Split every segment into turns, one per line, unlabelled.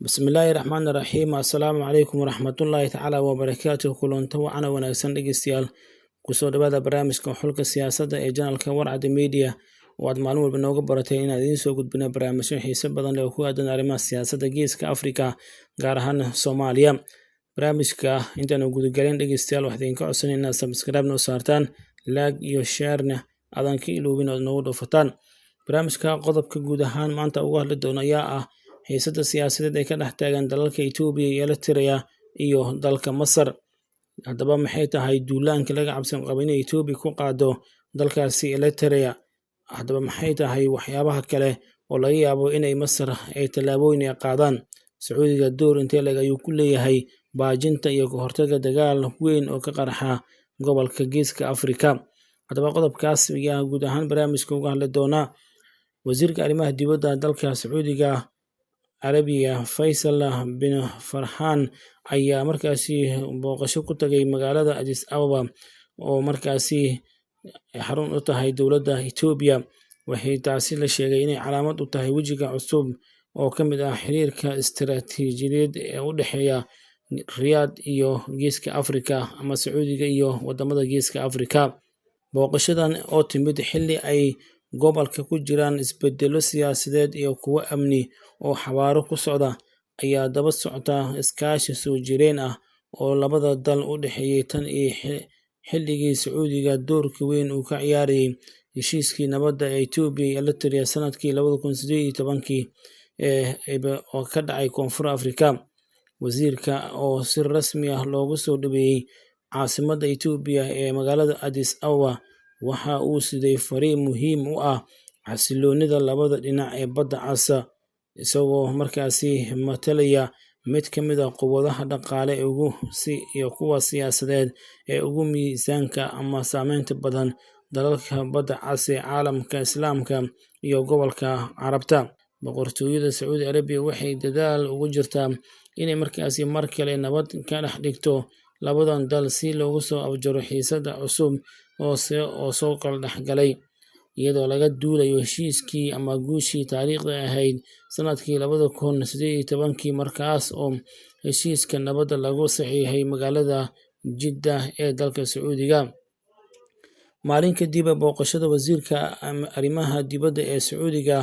بسم الله الرحمن الرحيم السلام عليكم ورحمة الله تعالى وبركاته كلنت وعنا ونagsan dhegeystayaal kusoo dhawaada barnaamijka xulka siyaasadda ee janalka warcad media oo aad maalin walba nooga baratay inaad idiin soo gudbino barnaamijyo xiiso badan leh oo ku aadan arrimaha siyaasadda geeska Afrika gaar ahaan Soomaaliya. Barnaamijka intaanu gudagalin dhegeystayaal waxaan idinka codsanaynaa inaad subscribe noo saartaan, like iyo share-na aadan ka iloobin oo noogu dhoofataan. Barnaamijka qodobka guud ahaan maanta uga hadli doona ayaa ah xiisadda siyaasadeed ee ka dhex taagan dalalka Itoobiya iyo Eritrea iyo dalka Masar. Haddaba maxay tahay duulaanka laga cabsan qabo inay Itoobiya ku qaado dalkaasi Eritrea? Haddaba maxay tahay waxyaabaha kale oo laga yaabo inay Masar ay tallaabooyin ay qaadaan? Sacuudiga door intee leeg ayuu ku leeyahay baajinta iyo ka hortagga dagaal weyn oo ka qarxa gobolka Geeska Afrika? Haddaba qodobkaas ayaa guud ahaan barnaamijka uga hadli doona. Wasiirka arrimaha dibadda dalka Sacuudiga Arabiya Faisal bin Farhan ayaa markaasi booqasho ku tagay magaalada Addis Ababa oo markaasi xarun u tahay dowladda Itoobiya. Waxay taasi la sheegay inay calaamad u tahay wejiga cusub oo ka mid ah xiriirka istiraatiijiyadeed ee u dhexeeya Riyadh iyo Geeska Afrika ama Sacuudiga iyo wadamada Geeska Afrika. Booqashadan oo timid xilli ay gobolka ku jiraan isbeddello siyaasadeed iyo kuwo amni oo xawaaro ku socda ayaa daba socota iskaashi soo jireen ah oo labada dal u dhexeeyay tan iyo xilligii Sacuudiga doorka weyn uu ka ciyaarayay heshiiskii nabadda ee Itoobiya iyo Eritrea sanadkii 2018 oo ka dhacay Koonfur Afrika. Wasiirka oo si rasmi ah loogu soo dhaweeyay caasimadda Itoobiya ee magaalada Addis Ababa waxa uu siday fariin muhiim u ah xasilloonida labada dhinac ee badda Cas, isagoo markaasi matalaya mid ka mid ah quwadaha dhaqaale iyo kuwa siyaasadeed ee ugu miisaanka ama saameynta badan dalalka badda Cas ee caalamka Islaamka iyo gobolka Carabta. Boqortooyada Sacuudi Arabiya waxay dadaal ugu jirtaa inay markaasi mar kale nabad ka dhex dhigto labadan dal si loogu soo afjaro xiisadda cusub oo soo kala dhexgalay, iyadoo laga duulayo heshiiskii ama guushii taariikhiga ahayd sanadkii 2018 markaas oo heshiiska nabadda lagu saxiixay magaalada Jidda ee dalka Sacuudiga. Maalin kadib booqashada wasiirka arrimaha dibadda ee Sacuudiga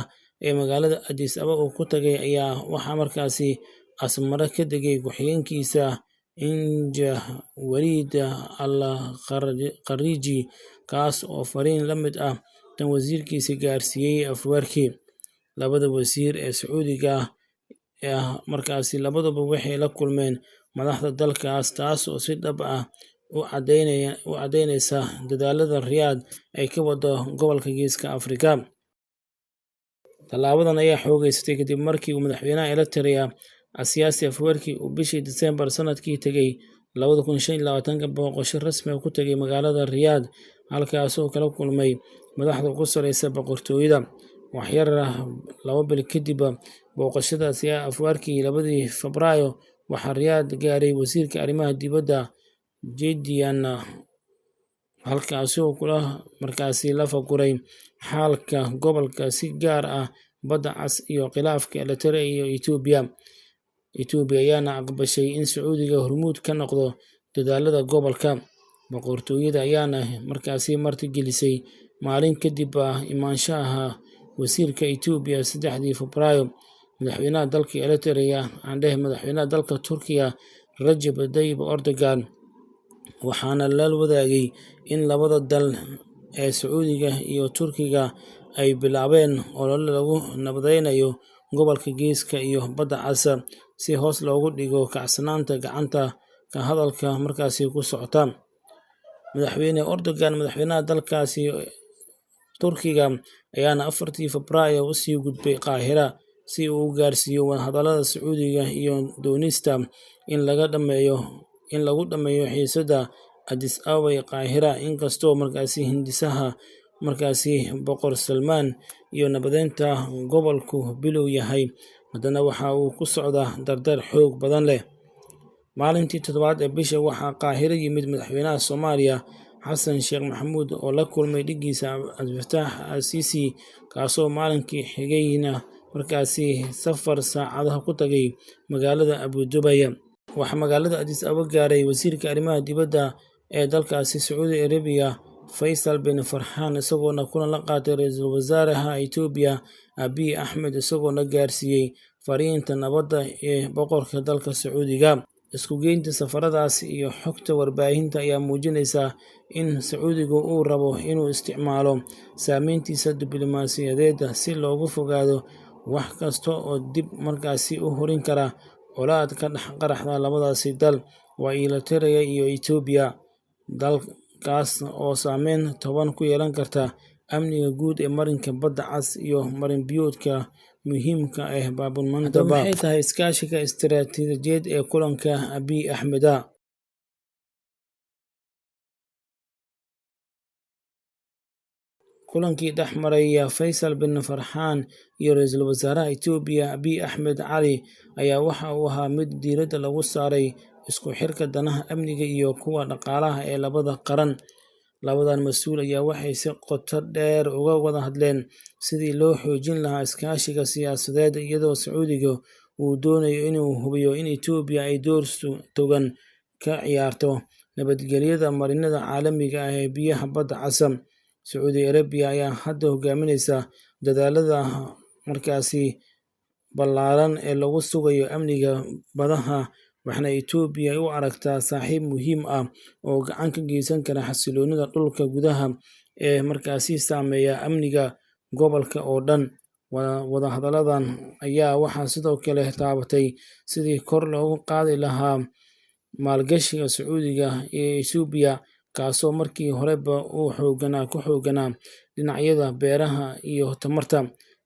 ee magaalada Addis Ababa uu ku tagay ayaa waxaa markaasi Asmara ka degay ku-xigeenkiisa Inja Waliid al-Khariji, kaas oo fariin la mid ah tan wasiirkiisa gaarsiiyay Afwerki. Labada wasiir ee Sacuudiga markaasi labaduba waxay la kulmeen madaxda dalkaas, taas oo si dhab ah u cadeyneysa dadaallada Riyadh ay ka wado gobolka Geeska Afrika. Tallaabadan ayaa xoogaysatay kadib markii uu madaxweynaha Eritrea Isaias Afwerki uu bishii Diseembar sanadkii tagay 2025 booqasho rasmi ah ku tagay magaalada Riyadh, halkaas oo kala kulmay madaxda ugu sareysa boqortooyada. Waxyar 2 bil kadib booqashadaas ayaa Afwerki 2 Febraayo waxaa Riyadh gaaray wasiirka arrimaha dibadda Jedian, halkaas oo kula markaasi la faguray xaalka gobolka si gaar ah badda Cas iyo khilaafka Eritrea iyo Itoobiya. Itoobiya ayaana aqbashay in Sacuudiga hormuud ka noqdo dadaallada gobolka. Boqortooyada ayaana markaasi martigelisay maalin kadib imaanshaha wasiirka Itoobiya 3 Febraayo. Madaxweynaha dalka Eritrea madaxweynaha dalka Turkiga Recep Tayyip Erdogan waxaana la wadaagay in labada dal ee Sacuudiga iyo Turkiga ay bilaabeen olole lagu nabadeynayo gobolka Geeska iyo badda Cas si hoos loogu dhigo kacsanaanta gacanta ka hadalka markaasi ku socota. Madaxweyne Erdogan madaxweynaha dalkaasi Turkiga ayaana 4 Febraayo u sii gudbay Qaahira si uu u gaarsiiyo wadahadallada Sacuudiga iyo doonista in lagu dhameeyo xiisadda Addis Ababa iyo Qaahira. Inkastoo markaasi hindisaha markaasi Boqor Salmaan iyo nabadeynta gobolku bilow yahay, haddana waxa uu ku socdaa dardar xoog badan leh. Maalintii 7aad ee bisha waxaa Qaahiro yimid madaxweynaha Soomaaliya Xasan Sheekh Maxamuud oo la kulmay dhigiisa Cabdi Fataax al-Siisi, kaasoo maalinkii xigayna markaasi safar saacadaha ku tagay magaalada Abu Dhabi. Waxaa magaalada Addis Ababa gaaray wasiirka arrimaha dibadda ee dalkaasi Sacuudi Arabiya Faysal bin Farhan, isagoona kulan la qaatay ra'iisul wasaaraha Itoobiya Abiy Ahmed, isagoona gaarsiiyey fariinta nabadda ee boqorka dalka Sacuudiga. Isku geynta safaradaas iyo xogta warbaahinta ayaa muujinaysa in Sacuudigu uu rabo inuu isticmaalo saameyntiisa diblomaasiyadeed si looga fogaado wax kasta oo dib markaasi u horin kara colaad ka dhex qaraxda labadaasi dal, waa Eritrea iyo Itoobiya, dalkaas oo saameyn toban ku yeelan karta amniga guud ee marinka Badda Cas iyo marin-biyoodka muhiimka ah Bab el-Mandab. Maxay tahay iskaashiga istiraatiijiyadeed ee kulanka Abiy Ahmed? Kulankii dhex maray Faysal bin Farhan iyo ra'iisul wasaaraha Itoobiya Abiy Ahmed Cali ayaa waxa uu ahaa mid diiradda lagu saaray isku xirka danaha amniga iyo kuwa dhaqaalaha ee labada qaran. Labadan mas'uul ayaa waxay si qoto dheer uga wada hadleen sidii loo xoojin lahaa iskaashiga siyaasadeed, iyadoo Sacuudiga uu doonayo inuu hubiyo in Itoobiya ay door togan ka ciyaarto nabadgelyada marinada caalamiga ah ee biyaha Badda Cas. Sacuudi Arabiya ayaa hadda hogaaminaysa dadaallada markaasi ballaaran ee lagu sugayo amniga badaha, waxaana Itoobiya u aragtaa saaxiib muhiim ah oo gacan ka geysan kara xasilloonida dhulka gudaha ee markaasi saameeya amniga gobolka oo dhan. Wadahadalladan ayaa waxaa sidoo kale taabatay sidii kor loogu qaadi lahaa maalgashiga Sacuudiga ee Itoobiya, kaasoo markii horeba ku xoogganaa dhinacyada beeraha iyo tamarta,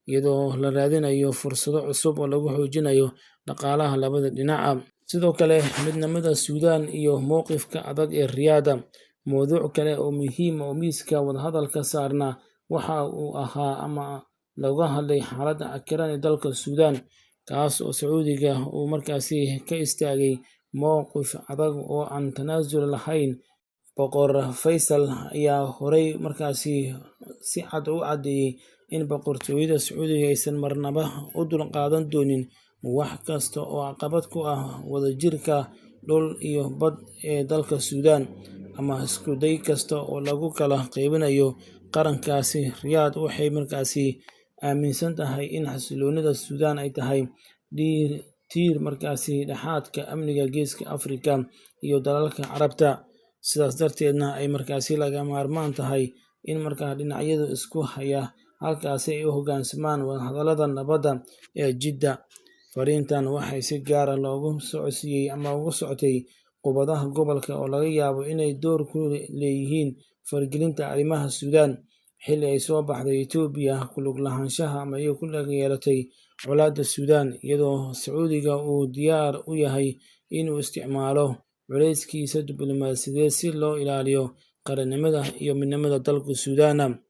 iyadoo la raadinayo fursado cusub oo lagu xoojinayo dhaqaalaha labada dhinac. Sidoo kale, midnimada Suudaan iyo mowqifka adag ee Riyadh. Mowduuc kale oo muhiim ah oo miiska wadahadalka saarnaa waxa uu ahaa ama looga hadlay xaaladda cakiran ee dalka Suudaan, kaas oo Sacuudiga uu markaasi ka istaagay mowqif adag oo aan tanaasul lahayn. Boqor Faysal ayaa horey markaasi si cad u caddeeyay in boqortooyada Sacuudiga aysan marnaba u dulqaadan doonin wax kasta oo caqabad ku ah wadajirka dhul iyo bad ee dalka Suudaan, ama isku day kasta oo lagu kala qaybinayo qarankaasi. Riyadh waxay markaasi aaminsan tahay in xasilloonida Suudaan ay tahay tiir markaasi dhexaadka amniga Geeska Afrika iyo dalalka Carabta, sidaas darteedna ay markaasi lagama maarmaan tahay in markaa dhinacyada isku haya halkaasi ay u hoggaansamaan wadahadallada nabadda ee Jidda. Fariintan waxay si gaar ah loogu socodsiiyey ama ugu socotay qubbadaha gobolka oo laga yaabo inay door ku leeyihiin faragelinta arrimaha Suudaan, xilli ay soo baxday Itoobiya ku lug lahaanshaha ama ku lug yeelatay colaadda Suudaan, iyadoo Sacuudiga uu diyaar u yahay inuu isticmaalo culayskiisa diblomaasiyadeed si loo ilaaliyo qaranimada iyo midnimada dalka Suudaan.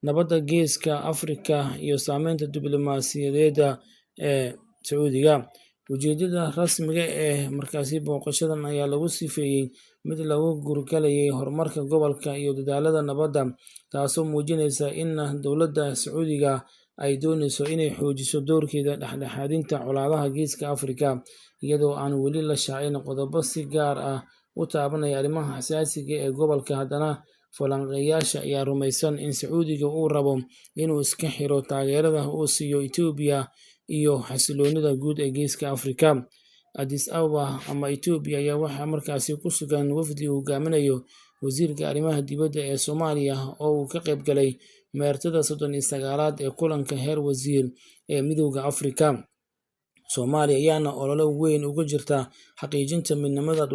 Nabadda Geeska Afrika iyo saameynta diblomaasiyadeed ee Sacuudiga. Ujeedada rasmiga ah ee markaasi booqashadan ayaa lagu sifeeyay mid lagu guurgalayay horumarka gobolka iyo dadaallada nabadda, taasoo muujinaysa in dowladda Sacuudiga ay dooneyso inay xoojiso doorkeeda dhexdhexaadinta colaadaha Geeska Afrika, iyadoo aan weli la shaacin qodobo si gaar ah u taabanaya arrimaha xasaasiga ah ee gobolka. Haddana, falanqeeyaasha ayaa rumaysan in Sacuudiga uu rabo inuu iska xiro taageerada uu siiyo Itoobiya iyo xasilloonida guud ee Geeska Afrika. Addis Ababa ama Itoobiya ayaa waxaa markaasi ku sugan wafdi uu hogaaminayo wasiirka arrimaha dibadda ee Soomaaliya oo uu ka qayb galay meertada 39aad ee kulanka heer wasiir ee Midowga Afrika. Soomaaliya ayaana olole weyn uga jirta xaqiijinta midnimada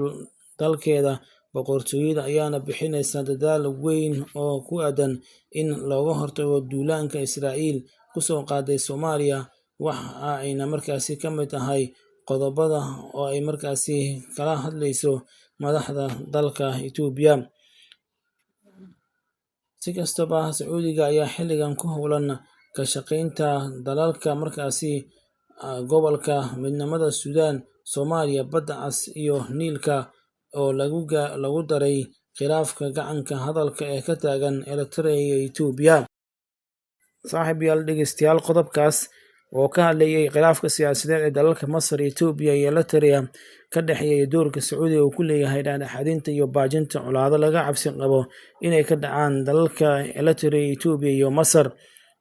dalkeeda. Boqortooyada ayaana bixinaysa dadaal weyn oo ku aadan in looga hortago duulaanka Israa'iil ku soo qaaday Soomaaliya, waxa ayna markaasi ka mid tahay qodobada oo ay markaasi kala hadlayso madaxda dalka Itoobiya. Si kastaba, Sacuudiga ayaa xilligan ku howlan ka shaqaynta dalalka markaasi gobolka, midnimada Suudaan, Soomaaliya, Badda Cas iyo Niilka, oo lagu daray khilaafka gacanka hadalka ee ka taagan Eritrea iyo Itoobiya. Saaxiibayaal dhegeystayaal, qodobkaas oo ka hadlayay khilaafka siyaasadeed ee dalalka Masar, Itoobiya iyo Eritrea ka dhexeeya doorka Sacuudiga uu ku leeyahay dhexdhexaadinta iyo baajinta colaado laga cabsi qabo inay ka dhacaan dalalka Eritrea, Itoobiya iyo Masar,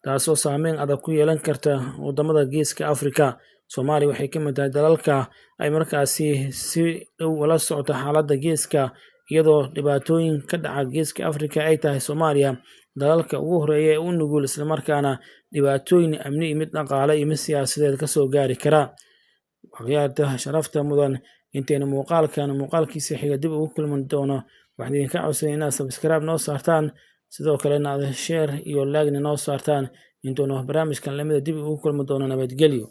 taasoo saameyn adag ku yeelan karta wadamada Geeska Afrika. Soomaaliya waxay ka mid tahay dalalka ay markaasi si dhow ula socota xaaladda geeska, iyadoo dhibaatooyin ka dhaca Geeska Afrika ay tahay Soomaaliya dalalka ugu horeeya ee u nugul, isla markaana dhibaatooyin amni iyo mid dhaqaale iyo mid siyaasadeed ka soo gaari kara. Akhyaarta sharafta mudan, intaynu muuqaalkiisa xiga dib ugu kulmi doono, waxaan idinka codsanaya inaad subscribe noo saartaan, sidoo kalena aad share iyo like noo saartaan. Intuuna barnaamijkan lamida dib ugu kulmi doono, nabadgelyo.